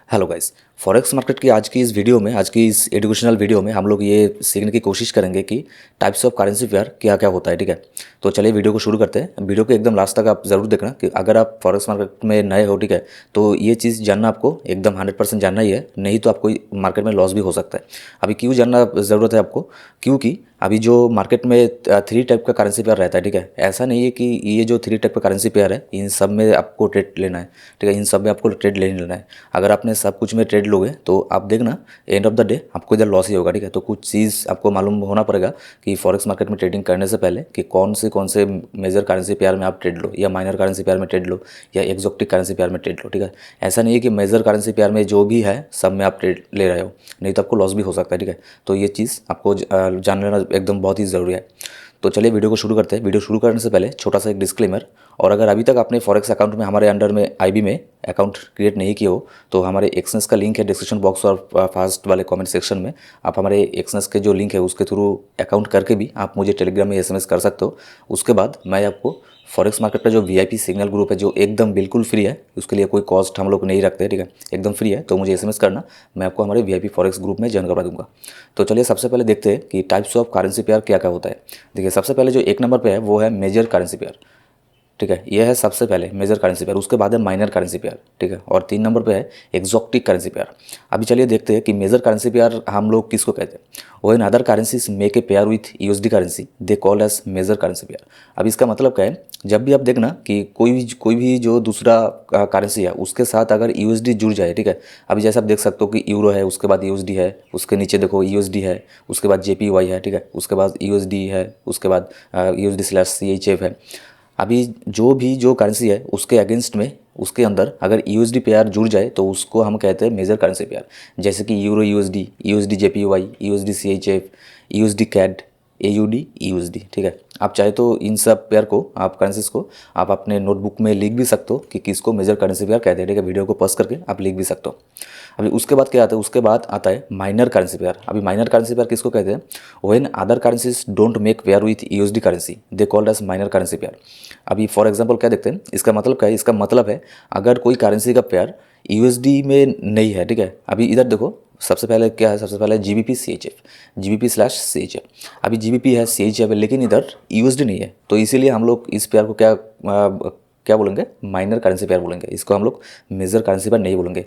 Hello guys. Forex market की आज की इस वीडियो में, आज की इस एजुकेशनल वीडियो में हम लोग ये सीखने की कोशिश करेंगे कि टाइप्स ऑफ करेंसी पेयर क्या क्या होता है। ठीक है, तो चलिए वीडियो को शुरू करते हैं। वीडियो के एकदम लास्ट तक आप ज़रूर देखना कि अगर आप फॉरेक्स मार्केट में नए हो, ठीक है, तो ये चीज़ जानना आपको एकदम 100% जानना ही है, नहीं तो आपको मार्केट में लॉस भी हो सकता है। अभी क्यों जानना ज़रूरत है आपको? क्योंकि अभी जो मार्केट में थ्री टाइप का करेंसी पेयर रहता है, ठीक है, ऐसा नहीं है कि ये जो थ्री टाइप का करेंसी पेयर है इन सब में आपको ट्रेड लेना है। ठीक है, इन सब में आपको ट्रेड ले लेना है। अगर आपने सब कुछ में ट्रेड लोगे तो आप देखना एंड ऑफ द डे आपको इधर लॉस ही होगा। ठीक है, तो कुछ चीज़ आपको मालूम होना पड़ेगा कि फॉरेक्स मार्केट में ट्रेडिंग करने से पहले कि कौन से मेजर करेंसी पेयर में आप ट्रेड लो, या माइनर करेंसी पेयर में ट्रेड लो, या एक्जोटिक करेंसी पेयर में ट्रेड लो। ठीक है, ऐसा नहीं है कि मेजर करेंसी पेयर में जो भी है सब में आप ट्रेड ले रहे हो, नहीं तो आपको लॉस भी हो सकता है। ठीक है, तो ये चीज़ आपको जान लेना एकदम बहुत ही ज़रूरी है। तो चलिए वीडियो को शुरू करते हैं। वीडियो शुरू करने से पहले छोटा सा एक डिस्क्लेमर, और अगर अभी तक आपने फॉरेक्स अकाउंट में हमारे अंडर में आईबी में अकाउंट क्रिएट नहीं किया हो तो हमारे एक्सनेस का लिंक है डिस्क्रिप्शन बॉक्स और फर्स्ट वाले कमेंट सेक्शन में। आप हमारे एक्सनेस के जो लिंक है उसके थ्रू अकाउंट करके भी आप मुझे टेलीग्राम में एसएमएस कर सकते हो। उसके बाद मैं आपको फॉरेक्स मार्केट का जो वीआईपी सिग्नल ग्रुप है जो एकदम बिल्कुल फ्री है, उसके लिए कोई कॉस्ट हम लोग नहीं रखते। ठीक है, एकदम फ्री है, तो मुझे एसएमएस करना, मैं आपको हमारे वीआईपी फॉरेक्स ग्रुप में ज्वाइन करवा दूंगा। तो चलिए सबसे पहले देखते हैं कि टाइप्स ऑफ करेंसी पेयर क्या क्या होता है। देखिए, सबसे पहले जो एक नंबर पे है वो है मेजर करेंसी पेयर। ठीक है, ये है सबसे पहले मेजर करेंसी पेयर। उसके बाद है माइनर करेंसी पेयर। ठीक है, और 3 नंबर पे है एक्जोटिक करेंसी पेयर। अभी चलिए देखते हैं कि मेजर करेंसी पेयर हम लोग किसको कहते हैं। वो in other currencies make a pair with USD currency they call as major currency pair. अब इसका मतलब क्या है, जब भी आप देखना कि कोई भी जो दूसरा करेंसी है उसके साथ अगर यूएसडी जुड़ जाए, ठीक है, अभी जैसे आप देख सकते हो कि यूरो है, उसके बाद यूएसडी है, उसके नीचे देखो यूएसडी है, उसके बाद जेपीवाई है, ठीक है, उसके बाद यूएसडी है, उसके बाद यूएसडी/CHF है। अभी जो करेंसी है उसके अगेंस्ट में उसके अंदर अगर यूएसडी पेयर जुड़ जाए तो उसको हम कहते हैं मेजर करेंसी पेयर। जैसे कि euro USD, USD JPY, USD CHF, USD CAD, AUD, USD. ठीक है, आप चाहे तो इन सब पेयर को, आप करेंसीज को आप अपने नोटबुक में लिख भी सकते हो कि किसको मेजर करेंसी पेयर कहते हैं। ठीक है, वीडियो को पॉज करके आप लिख भी सकते हो। अभी उसके बाद क्या आता है, उसके बाद आता है माइनर करेंसी पेयर। अभी माइनर करेंसी पेयर किसको कहते हैं? When other currencies don't make pair with USD currency they called as minor currency pair. अभी फॉर एग्जांपल क्या देखते हैं, इसका मतलब क्या है? इसका मतलब है अगर कोई करेंसी का पेयर यूएसडी में नहीं है, ठीक है, अभी इधर देखो सबसे पहले क्या है, सबसे पहले GBP/CHF, GBP/CHF। अभी GBP है, CHF है, लेकिन इधर यूएसडी नहीं है, तो इसीलिए हम लोग इस पेयर को क्या बोलेंगे? माइनर करेंसी पेयर बोलेंगे। इसको हम लोग मेजर करेंसी पेयर नहीं बोलेंगे।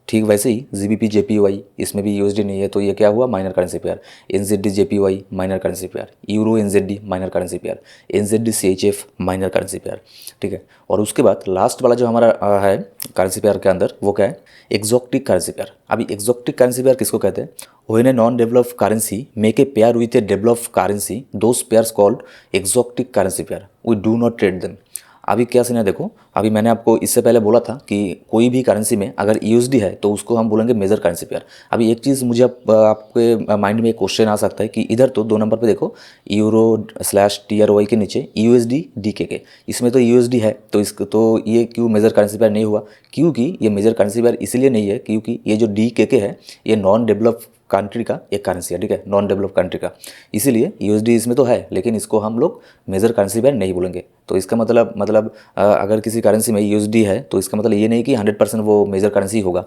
ठीक वैसे ही GBP JPY, इसमें भी यूएसडी नहीं है, तो ये क्या हुआ? Minor currency pair. NZD JPY minor currency pair, euro NZD minor currency pair, NZD CHF minor currency pair. ठीक है, और उसके बाद लास्ट वाला जो हमारा है करेंसी पेयर के अंदर, वो क्या है? Exotic currency pair. अभी एक्जोटिक करेंसी पेयर किसको कहते हैं? When a non developed currency make a pair with a developed currency those pairs called exotic currency pair, we do not trade them. अभी क्या सीन है देखो, अभी मैंने आपको इससे पहले बोला था कि कोई भी करेंसी में अगर यूएसडी है तो उसको हम बोलेंगे मेजर करेंसी पेयर। अभी एक चीज़ मुझे आपके माइंड में एक क्वेश्चन आ सकता है कि इधर तो 2 नंबर पे देखो यूरो/TRY के नीचे USD DKK, इसमें तो USD है, तो इसको तो ये क्यों मेजर करेंसी पेयर नहीं हुआ? क्योंकि ये मेजर करेंसी पेयर इसीलिए नहीं है क्योंकि ये जो DKK है ये नॉन डेवलप्ड कंट्री का एक करेंसी है। ठीक है, नॉन डेवलप्ड कंट्री का, इसीलिए यूएसडी इसमें तो है, लेकिन इसको हम लोग मेजर करेंसी पेयर नहीं बोलेंगे। तो इसका मतलब अगर किसी करेंसी में यूएसडी है तो इसका मतलब ये नहीं कि 100% वो मेजर करेंसी होगा।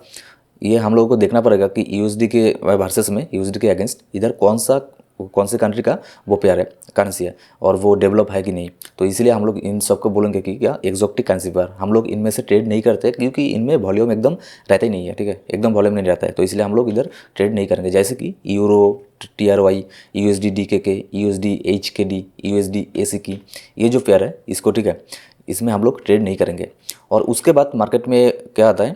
ये हम लोगों को देखना पड़ेगा कि यूएसडी के वर्सेस में, यूएसडी के अगेंस्ट इधर कौन से कंट्री का वो पेयर है, करेंसी है, और वो डेवलप है कि नहीं। तो इसीलिए हम लोग इन सबको बोलेंगे कि क्या? Exotic currency pair. हम लोग इनमें से ट्रेड नहीं करते क्योंकि इनमें वॉल्यूम एकदम रहता ही नहीं है। ठीक है, एकदम वॉल्यूम नहीं रहता है, तो इसलिए हम लोग इधर ट्रेड नहीं करेंगे। जैसे कि euro TRY, USD DKK, USD HKD, USD ACK, ये जो पेयर है इसको, ठीक है, इसमें हम लोग ट्रेड नहीं करेंगे। और उसके बाद मार्केट में क्या आता है,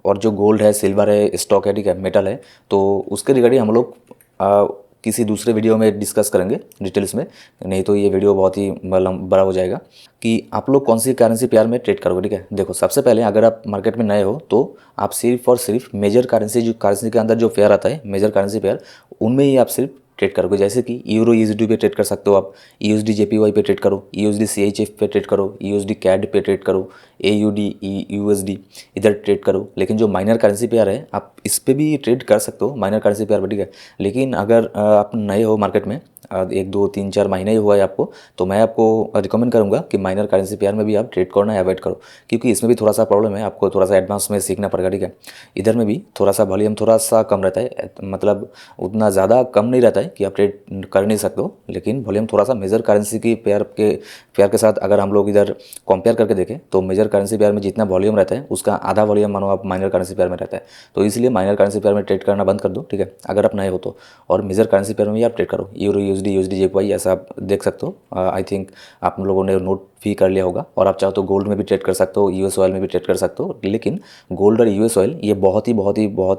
और जो गोल्ड है, सिल्वर है, स्टॉक है, ठीक है, मेटल है, तो उसके रिगार्डिंग हम लोग किसी दूसरे वीडियो में डिस्कस करेंगे डिटेल्स में, नहीं तो ये वीडियो बहुत ही बड़ा हो जाएगा कि आप लोग कौन सी करेंसी पेयर में ट्रेड करोगे। ठीक है, देखो सबसे पहले अगर आप मार्केट में नए हो तो आप सिर्फ और सिर्फ मेजर करेंसी, जो करेंसी के अंदर जो पेयर आता है मेजर करेंसी पेयर, उनमें ही आप सिर्फ ट्रेड करोगे। जैसे कि यूरो USD पे ट्रेड कर सकते हो आप, USD JPY पे ट्रेड करो, USD CHF पे ट्रेड करो, USD CAD पे ट्रेड करो, AUD, USD इधर ट्रेड करो। लेकिन जो माइनर करेंसी पेयर है आप इस पे भी ट्रेड कर सकते हो, माइनर करेंसी पेयर पर, ठीक है। लेकिन अगर आप नए हो मार्केट में, 1 2 3 4 महीने ही हुआ है आपको, तो मैं आपको रिकमेंड करूंगा कि माइनर करेंसी पेयर में भी आप ट्रेड करना अवॉइड करो, क्योंकि इसमें भी थोड़ा सा प्रॉब्लम है, आपको थोड़ा सा एडवांस में सीखना पड़ेगा, ठीक है। इधर में भी थोड़ा सा वॉल्यूम थोड़ा सा कम रहता है, मतलब उतना ज़्यादा कम नहीं रहता है कि आप ट्रेड कर नहीं सकते हो, लेकिन वॉल्यूम थोड़ा सा मेजर करेंसी की पेयर के साथ अगर हम लोग इधर कंपेयर करके देखें तो मेजर करेंसी पेयर में जितना वॉल्यूम रहता है उसका आधा वॉल्यूम मानो आप माइनर करेंसी पेयर में रहता है। तो इसलिए माइनर करेंसी पेयर में ट्रेड करना बंद कर दो, ठीक है, अगर आप नए हो तो। और मेजर करेंसी पेयर में भी आप ट्रेड करो, यूरो, USD JPY ऐसा आप देख सकते हो। आई थिंक आप लोगों ने नोट भी कर लिया होगा। और आप चाहो तो गोल्ड में भी ट्रेड कर सकते हो, US ऑयल में भी ट्रेड कर सकते हो। लेकिन गोल्ड और US ऑयल ये बहुत ही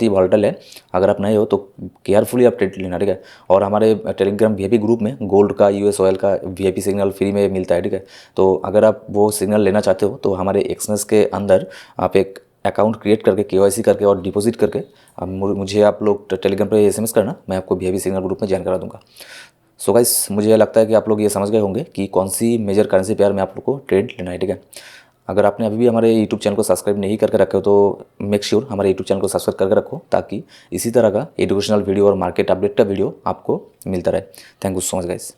वॉलेटाइल है, अगर आप नए हो तो केयरफुली आप ट्रेड लेना, ठीक है। और हमारे टेलीग्राम VIP ग्रुप में गोल्ड का, US ऑयल का VIP सिग्नल फ्री में मिलता है, ठीक है। तो अगर आप वो सिग्नल लेना चाहते हो तो हमारे एक्सचेंज के अंदर आप एक अकाउंट क्रिएट करके KYC करके और डिपॉजिट करके मुझे आप लोग टेलीग्राम पे SMS करना, मैं आपको VIP सिग्नल ग्रुप में ज्वाइन करा दूंगा। सो गाइस, मुझे लगता है कि आप लोग ये समझ गए होंगे कि कौन सी मेजर करेंसी पेयर में आप लोग को ट्रेड लेना है, ठीक है। अगर आपने अभी भी हमारे यूट्यूब चैनल को सब्सक्राइब नहीं करके रखे हो तो मेक श्योर हमारे यूट्यूब चैनल को सब्सक्राइब करके रखो, ताकि इसी तरह का एजुकेशनल वीडियो और मार्केट अपडेट का वीडियो आपको मिलता रहे। Thank you so much guys.